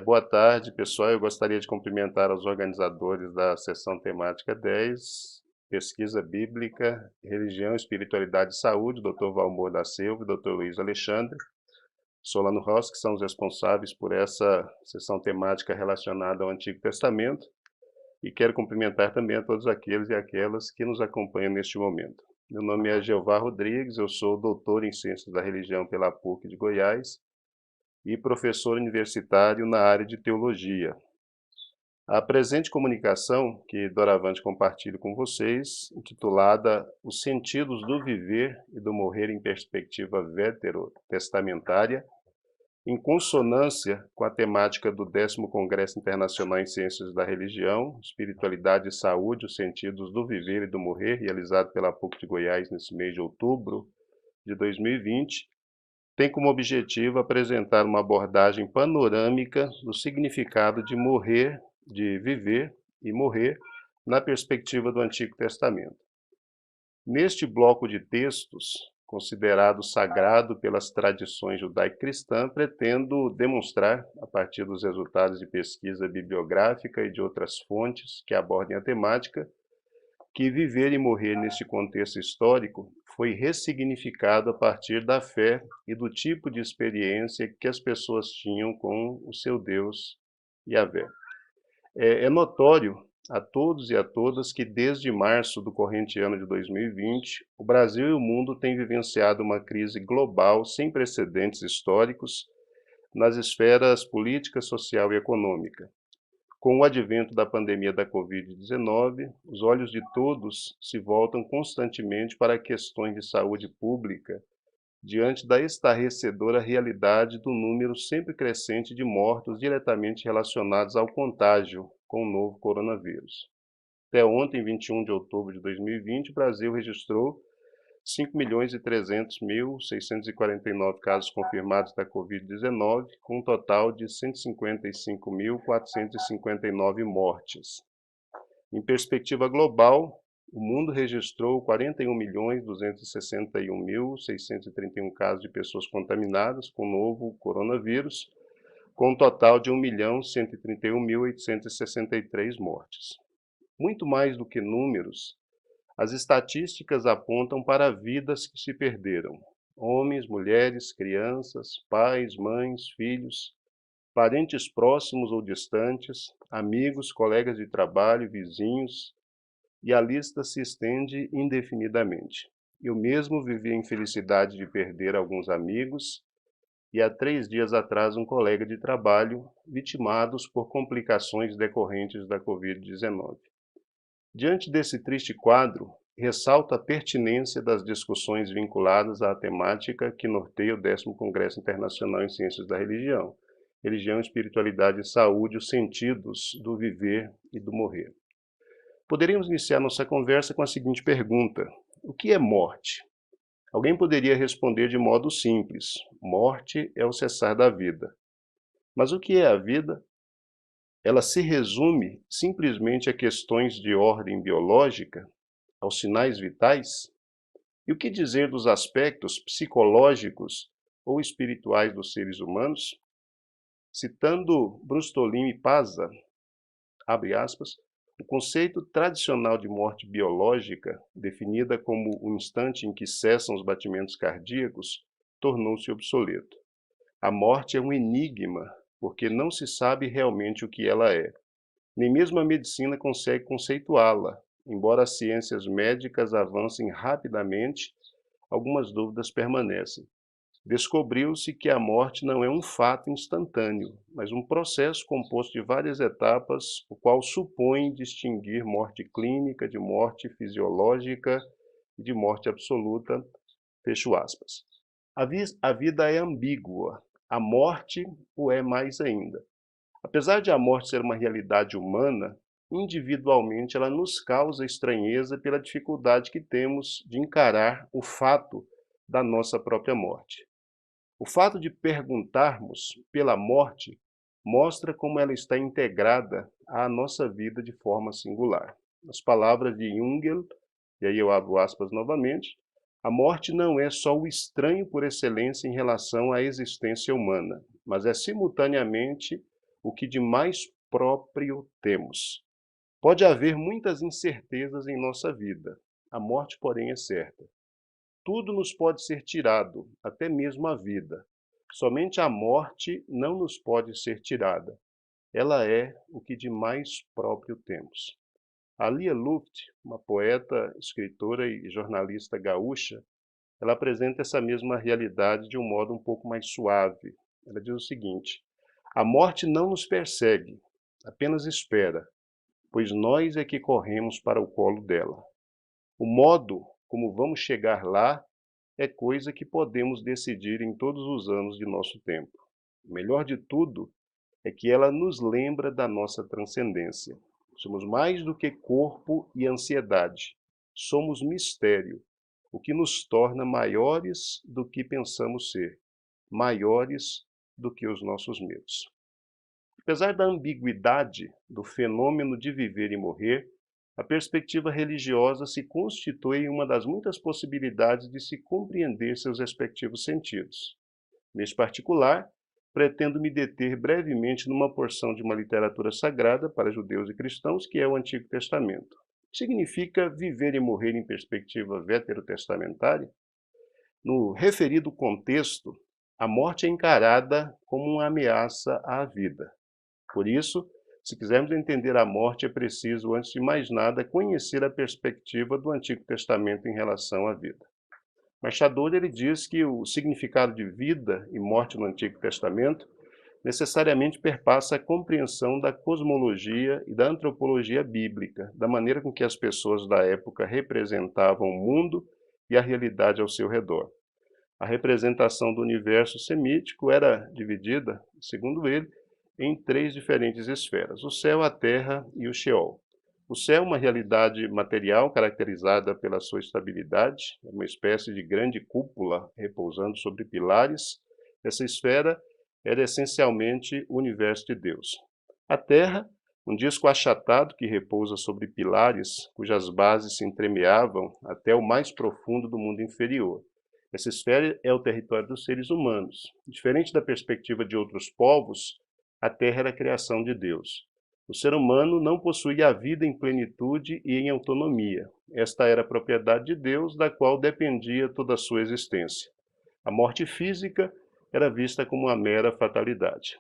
Boa tarde, pessoal. Eu gostaria de cumprimentar os organizadores da sessão temática 10, Pesquisa Bíblica, Religião, Espiritualidade e Saúde, Dr. Valmor da Silva e Dr. Luiz Alexandre Solano Rossi, que são os responsáveis por essa sessão temática relacionada ao Antigo Testamento. E quero cumprimentar também a todos aqueles e aquelas que nos acompanham neste momento. Meu nome é Jeová Rodrigues, eu sou doutor em Ciências da Religião pela PUC de Goiás e professor universitário na área de Teologia. A presente comunicação, que doravante compartilho com vocês, intitulada Os Sentidos do Viver e do Morrer em Perspectiva Veterotestamentária, em consonância com a temática do 10º Congresso Internacional em Ciências da Religião, Espiritualidade e Saúde, os Sentidos do Viver e do Morrer, realizado pela PUC de Goiás nesse mês de outubro de 2020, tem como objetivo apresentar uma abordagem panorâmica do significado de morrer, de viver e morrer na perspectiva do Antigo Testamento. Neste bloco de textos, considerado sagrado pelas tradições judaico-cristãs, pretendo demonstrar, a partir dos resultados de pesquisa bibliográfica e de outras fontes que abordem a temática, que viver e morrer neste contexto histórico foi ressignificado a partir da fé e do tipo de experiência que as pessoas tinham com o seu Deus, Yahvé. É notório a todos e a todas que desde março do corrente ano de 2020, o Brasil e o mundo têm vivenciado uma crise global sem precedentes históricos nas esferas política, social e econômica. Com o advento da pandemia da Covid-19, os olhos de todos se voltam constantemente para questões de saúde pública, diante da estarrecedora realidade do número sempre crescente de mortos diretamente relacionados ao contágio com o novo coronavírus. Até ontem, 21 de outubro de 2020, o Brasil registrou 5.300.649 casos confirmados da Covid-19, com um total de 155.459 mortes. Em perspectiva global, o mundo registrou 41.261.631 casos de pessoas contaminadas com o novo coronavírus, com um total de 1.131.863 mortes. Muito mais do que números, as estatísticas apontam para vidas que se perderam. Homens, mulheres, crianças, pais, mães, filhos, parentes próximos ou distantes, amigos, colegas de trabalho, vizinhos, e a lista se estende indefinidamente. Eu mesmo vivi a infelicidade de perder alguns amigos e há 3 dias atrás um colega de trabalho, vitimados por complicações decorrentes da Covid-19. Diante desse triste quadro, ressalto a pertinência das discussões vinculadas à temática que norteia o 10º Congresso Internacional em Ciências da Religião, Religião, Espiritualidade e Saúde, os sentidos do viver e do morrer. Poderíamos iniciar nossa conversa com a seguinte pergunta: o que é morte? Alguém poderia responder de modo simples: morte é o cessar da vida. Mas o que é a vida? Ela se resume simplesmente a questões de ordem biológica, aos sinais vitais? E o que dizer dos aspectos psicológicos ou espirituais dos seres humanos? Citando Brustolin e Pasa, abre aspas, o conceito tradicional de morte biológica, definida como o instante em que cessam os batimentos cardíacos, tornou-se obsoleto. A morte é um enigma, porque não se sabe realmente o que ela é. Nem mesmo a medicina consegue conceituá-la. Embora as ciências médicas avancem rapidamente, algumas dúvidas permanecem. Descobriu-se que a morte não é um fato instantâneo, mas um processo composto de várias etapas, o qual supõe distinguir morte clínica de morte fisiológica e de morte absoluta, fecho aspas. A vida é ambígua, a morte o é mais ainda. Apesar de a morte ser uma realidade humana, individualmente ela nos causa estranheza pela dificuldade que temos de encarar o fato da nossa própria morte. O fato de perguntarmos pela morte mostra como ela está integrada à nossa vida de forma singular. As palavras de Jung, e aí eu abro aspas novamente, a morte não é só o estranho por excelência em relação à existência humana, mas é simultaneamente o que de mais próprio temos. Pode haver muitas incertezas em nossa vida, a morte, porém, é certa. Tudo nos pode ser tirado, até mesmo a vida. Somente a morte não nos pode ser tirada. Ela é o que de mais próprio temos. A Lia Luft, uma poeta, escritora e jornalista gaúcha, ela apresenta essa mesma realidade de um modo um pouco mais suave. Ela diz o seguinte: a morte não nos persegue, apenas espera, pois nós é que corremos para o colo dela. O modo como vamos chegar lá é coisa que podemos decidir em todos os anos de nosso tempo. O melhor de tudo é que ela nos lembra da nossa transcendência. Somos mais do que corpo e ansiedade. Somos mistério, o que nos torna maiores do que pensamos ser, maiores do que os nossos medos. Apesar da ambiguidade do fenômeno de viver e morrer, a perspectiva religiosa se constitui em uma das muitas possibilidades de se compreender seus respectivos sentidos. Neste particular, pretendo me deter brevemente numa porção de uma literatura sagrada para judeus e cristãos, que é o Antigo Testamento. O que significa viver e morrer em perspectiva veterotestamentária? No referido contexto, a morte é encarada como uma ameaça à vida. Por isso, se quisermos entender a morte, é preciso, antes de mais nada, conhecer a perspectiva do Antigo Testamento em relação à vida. Machador, ele diz que o significado de vida e morte no Antigo Testamento necessariamente perpassa a compreensão da cosmologia e da antropologia bíblica, da maneira com que as pessoas da época representavam o mundo e a realidade ao seu redor. A representação do universo semítico era dividida, segundo ele, em 3 diferentes esferas: o céu, a terra e o Sheol. O céu é uma realidade material caracterizada pela sua estabilidade, é uma espécie de grande cúpula repousando sobre pilares. Essa esfera era essencialmente o universo de Deus. A terra, um disco achatado que repousa sobre pilares, cujas bases se entremeavam até o mais profundo do mundo inferior. Essa esfera é o território dos seres humanos. Diferente da perspectiva de outros povos, a terra era a criação de Deus. O ser humano não possuía a vida em plenitude e em autonomia. Esta era a propriedade de Deus, da qual dependia toda a sua existência. A morte física era vista como uma mera fatalidade.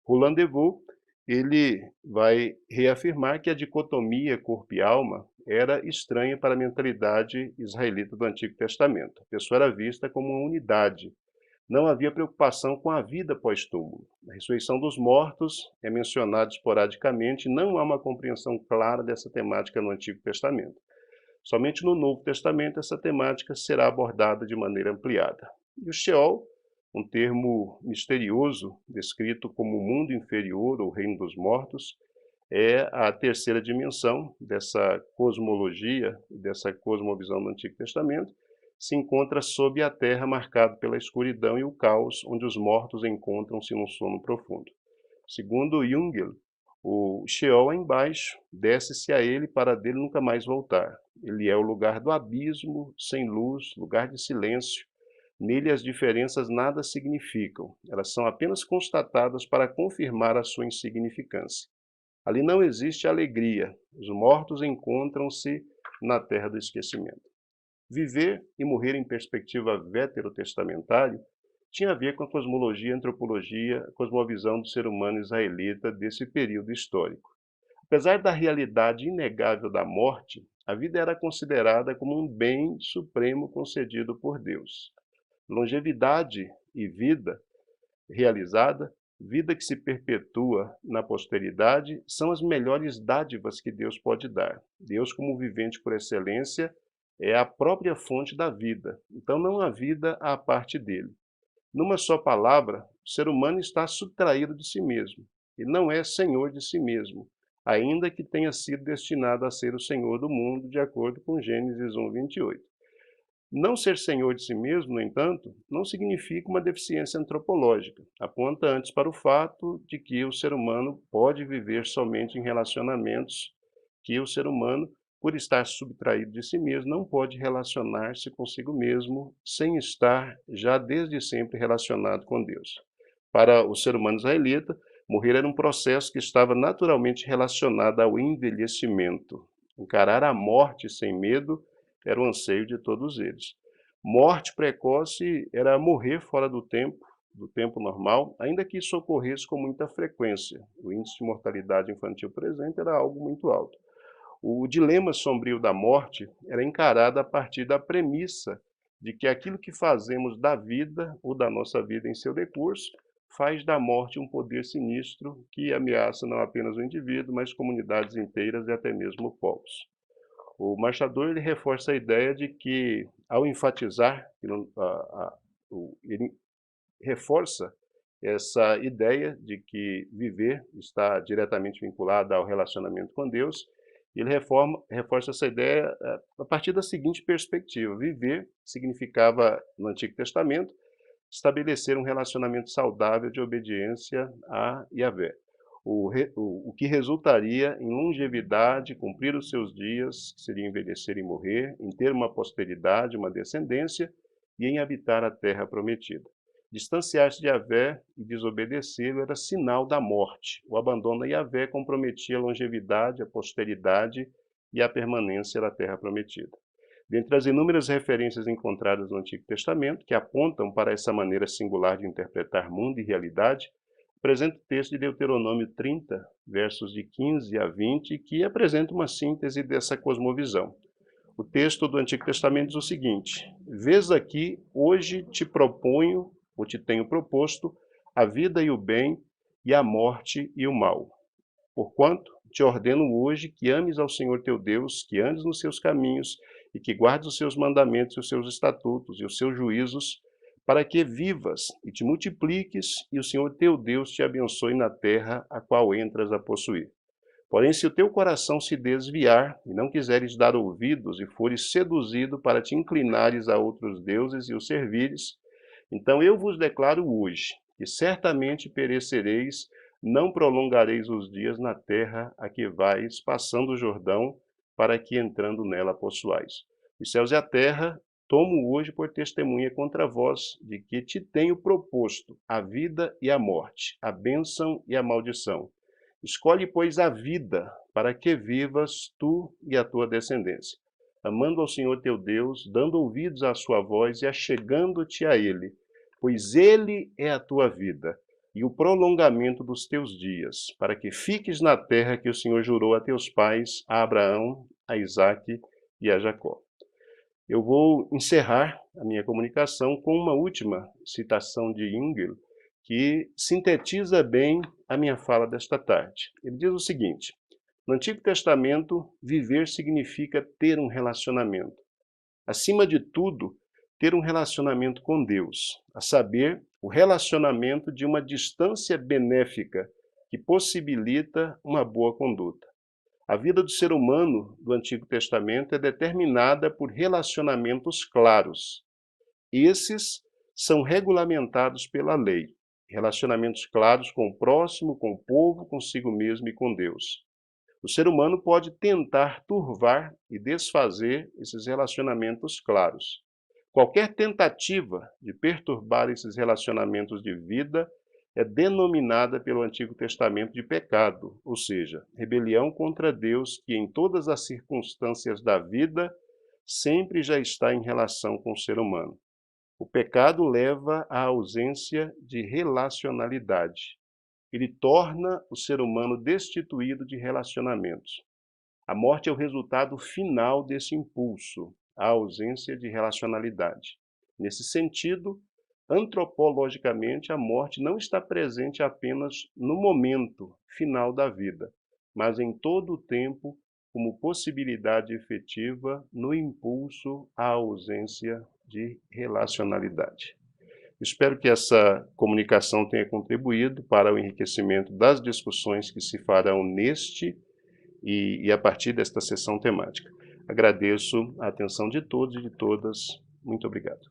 Roland de Vaux, ele vai reafirmar que a dicotomia corpo e alma era estranha para a mentalidade israelita do Antigo Testamento. A pessoa era vista como uma unidade. Não havia preocupação com a vida pós-túmulo. A ressurreição dos mortos é mencionada esporadicamente, não há uma compreensão clara dessa temática no Antigo Testamento. Somente no Novo Testamento essa temática será abordada de maneira ampliada. E o Sheol, um termo misterioso, descrito como o mundo inferior ou reino dos mortos, é a terceira dimensão dessa cosmologia, dessa cosmovisão do Antigo Testamento. Se encontra sob a terra, marcado pela escuridão e o caos, onde os mortos encontram-se num sono profundo. Segundo Jung, o Sheol é embaixo, desce-se a ele para dele nunca mais voltar. Ele é o lugar do abismo, sem luz, lugar de silêncio. Nele as diferenças nada significam, elas são apenas constatadas para confirmar a sua insignificância. Ali não existe alegria, os mortos encontram-se na terra do esquecimento. Viver e morrer em perspectiva veterotestamentária tinha a ver com a cosmologia e antropologia, a cosmovisão do ser humano israelita desse período histórico. Apesar da realidade inegável da morte, a vida era considerada como um bem supremo concedido por Deus. Longevidade e vida realizada, vida que se perpetua na posteridade, são as melhores dádivas que Deus pode dar. Deus, como vivente por excelência, é a própria fonte da vida. Então não há vida à parte dele. Numa só palavra, o ser humano está subtraído de si mesmo. Ele não é senhor de si mesmo, ainda que tenha sido destinado a ser o senhor do mundo, de acordo com Gênesis 1:28. Não ser senhor de si mesmo, no entanto, não significa uma deficiência antropológica. Aponta antes para o fato de que o ser humano pode viver somente em relacionamentos, que o ser humano, por estar subtraído de si mesmo, não pode relacionar-se consigo mesmo sem estar já desde sempre relacionado com Deus. Para o ser humano israelita, Morrer era um processo que estava naturalmente relacionado ao envelhecimento. Encarar a morte sem medo era o anseio de todos eles. Morte precoce era morrer fora do tempo normal, ainda que isso ocorresse com muita frequência. O índice de mortalidade infantil, por exemplo, era algo muito alto. O dilema sombrio da morte era encarado a partir da premissa de que aquilo que fazemos da vida ou da nossa vida em seu decurso faz da morte um poder sinistro que ameaça não apenas o indivíduo, mas comunidades inteiras e até mesmo povos. O Marchador ele reforça a ideia de que, ao enfatizar, ele reforça essa ideia de que viver está diretamente vinculado ao relacionamento com Deus. Ele reforça essa ideia a partir da seguinte perspectiva: viver significava, no Antigo Testamento, estabelecer um relacionamento saudável de obediência a Yahvé, o que resultaria em longevidade, cumprir os seus dias, que seria envelhecer e morrer, em ter uma posteridade, uma descendência, e em habitar a terra prometida. Distanciar-se de Yahvé e desobedecê-lo era sinal da morte. O abandono a Yahvé comprometia a longevidade, a posteridade e a permanência da terra prometida. Dentre as inúmeras referências encontradas no Antigo Testamento, que apontam para essa maneira singular de interpretar mundo e realidade, apresenta o texto de Deuteronômio 30, versos de 15 a 20, que apresenta uma síntese dessa cosmovisão. O texto do Antigo Testamento diz o seguinte: vês aqui, hoje te proponho, ou te tenho proposto, a vida e o bem, e a morte e o mal. Porquanto te ordeno hoje que ames ao Senhor teu Deus, que andes nos seus caminhos, e que guardes os seus mandamentos e os seus estatutos e os seus juízos, para que vivas e te multipliques, e o Senhor teu Deus te abençoe na terra a qual entras a possuir. Porém, se o teu coração se desviar, e não quiseres dar ouvidos, e fores seduzido para te inclinares a outros deuses e os servires, então eu vos declaro hoje, que certamente perecereis, não prolongareis os dias na terra a que vais, passando o Jordão, para que entrando nela possuais. Os céus e a terra tomo hoje por testemunha contra vós, de que te tenho proposto a vida e a morte, a bênção e a maldição. Escolhe, pois, a vida, para que vivas tu e a tua descendência, amando ao Senhor teu Deus, dando ouvidos à sua voz e achegando-te a Ele, pois Ele é a tua vida e o prolongamento dos teus dias, para que fiques na terra que o Senhor jurou a teus pais, a Abraão, a Isaque e a Jacó. Eu vou encerrar a minha comunicação com uma última citação de Engel, que sintetiza bem a minha fala desta tarde. Ele diz o seguinte: no Antigo Testamento, viver significa ter um relacionamento. Acima de tudo, ter um relacionamento com Deus, a saber, o relacionamento de uma distância benéfica que possibilita uma boa conduta. A vida do ser humano do Antigo Testamento é determinada por relacionamentos claros. Esses são regulamentados pela lei. Relacionamentos claros com o próximo, com o povo, consigo mesmo e com Deus. O ser humano pode tentar turvar e desfazer esses relacionamentos claros. Qualquer tentativa de perturbar esses relacionamentos de vida é denominada pelo Antigo Testamento de pecado, ou seja, rebelião contra Deus que em todas as circunstâncias da vida sempre já está em relação com o ser humano. O pecado leva à ausência de relacionalidade. Ele torna o ser humano destituído de relacionamentos. A morte é o resultado final desse impulso, a ausência de relacionalidade. Nesse sentido, antropologicamente, a morte não está presente apenas no momento final da vida, mas em todo o tempo como possibilidade efetiva no impulso à ausência de relacionalidade. Espero que essa comunicação tenha contribuído para o enriquecimento das discussões que se farão neste e a partir desta sessão temática. Agradeço a atenção de todos e de todas. Muito obrigado.